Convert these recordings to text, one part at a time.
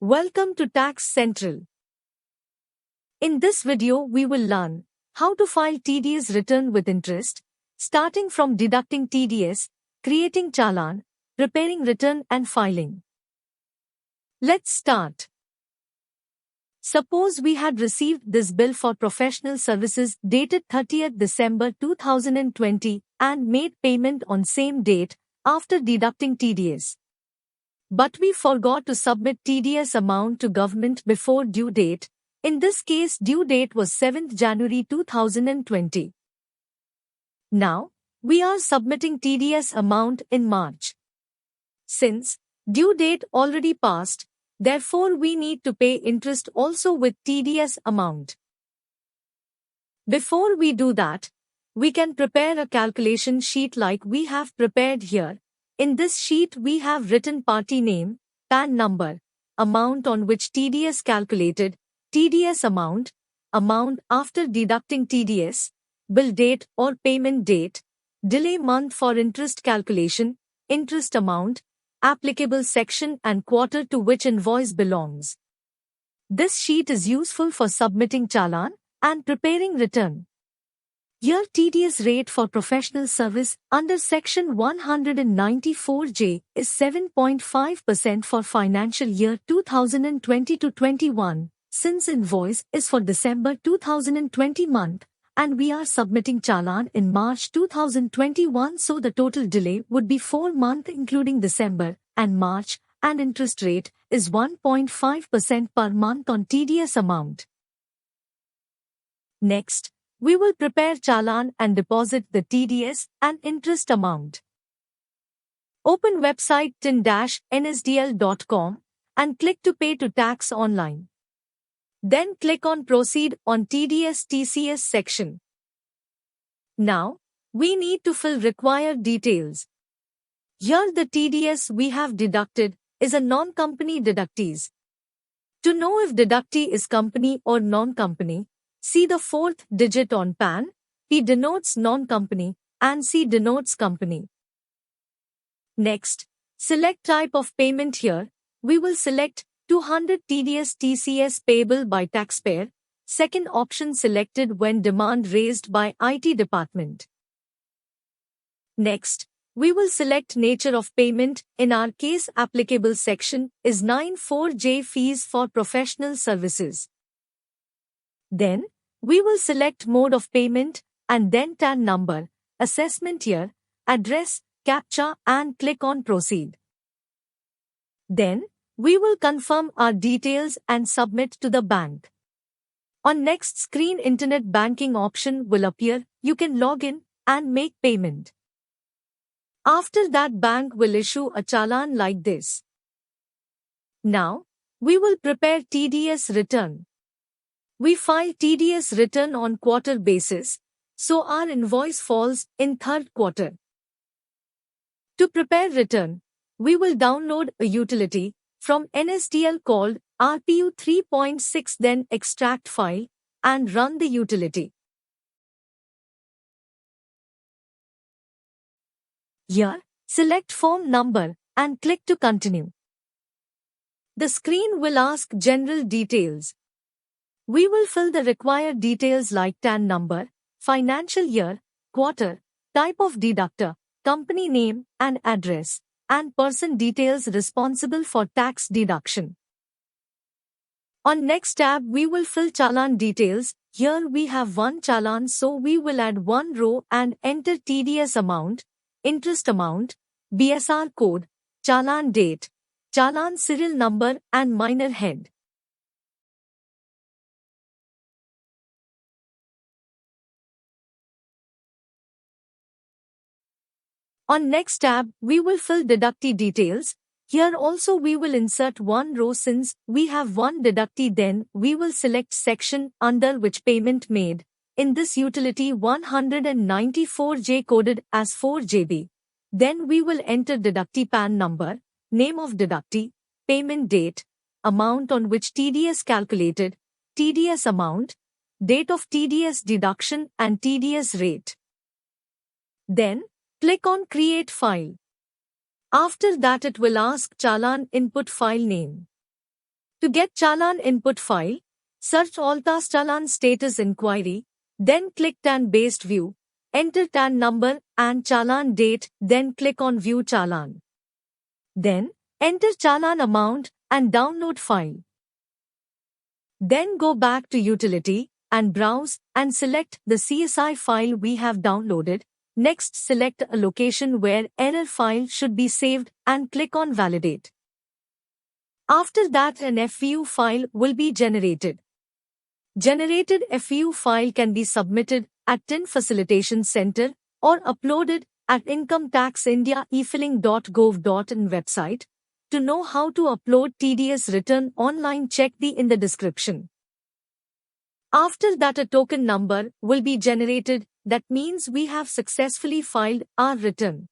Welcome to Tax Central. In this video, we will learn how to file TDS return with interest, starting from deducting TDS, creating challan, preparing return and filing. Let's start. Suppose we had received this bill for professional services dated 30th December 2020 and made payment on same date after deducting TDS. But we forgot to submit TDS amount to government before due date. In this case, due date was 7th January 2020. Now, we are submitting TDS amount in March. Since due date already passed, therefore we need to pay interest also with TDS amount. Before we do that, we can prepare a calculation sheet like we have prepared here. In this sheet we have written party name, PAN number, amount on which TDS calculated, TDS amount after deducting TDS, bill date or payment date, delay month for interest calculation, interest amount, applicable section and quarter to which invoice belongs. This sheet is useful for submitting challan and preparing return. Here TDS rate for professional service under Section 194J is 7.5% for financial year 2020-21, since invoice is for December 2020 month, and we are submitting challan in March 2021, so the total delay would be 4 months including December and March, and interest rate is 1.5% per month on TDS amount. Next, we will prepare challan and deposit the TDS and interest amount. Open website tin-nsdl.com and click to pay to tax online. Then click on proceed on TDS TCS section. Now, we need to fill required details. Here the TDS we have deducted is a non-company deductees. To know if deductee is company or non-company, see the fourth digit on PAN, P denotes non-company, and C denotes company. Next, select type of payment here. We will select 200 TDS TCS payable by taxpayer, second option selected when demand raised by IT department. Next, we will select nature of payment. In our case, applicable section is 94J fees for professional services. Then, we will select mode of payment and then TAN number, assessment year, address, CAPTCHA and click on proceed. Then, we will confirm our details and submit to the bank. On next screen, internet banking option will appear. You can log in and make payment. After that, bank will issue a challan like this. Now, we will prepare TDS return. We file TDS return on quarter basis, so our invoice falls in third quarter. To prepare return, we will download a utility from NSDL called RPU 3.6, then extract file and run the utility. Here, select form number and click to continue. The screen will ask general details. We will fill the required details like TAN number, financial year, quarter, type of deductor, company name and address, and person details responsible for tax deduction. On next tab, we will fill challan details. Here we have one challan, so we will add one row and enter TDS amount, interest amount, BSR code, challan date, challan serial number and minor head. On next tab, we will fill deductee details. Here also we will insert one row since we have one deductee. Then we will select section under which payment made. In this utility 194J coded as 4JB. Then we will enter deductee PAN number, name of deductee, payment date, amount on which TDS calculated, TDS amount, date of TDS deduction and TDS rate. Then, click on Create File. After that it will ask challan input file name. To get Challan input file, search Altas Challan status inquiry, then click TAN based view, enter TAN number and Challan date, then click on view Challan. Then, enter Challan amount and download file. Then go back to utility and browse and select the CSI file we have downloaded. Next, select a location where error file should be saved and click on validate. After that, an FVU file will be generated. Generated FVU file can be submitted at TIN Facilitation Center or uploaded at Income Tax India efiling.gov.in website. To know how to upload TDS return online, check the in the description. After that, a token number will be generated. That means we have successfully filed our return.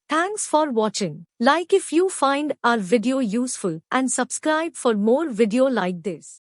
Thanks for watching. Like if you find our video useful and subscribe for more video like this.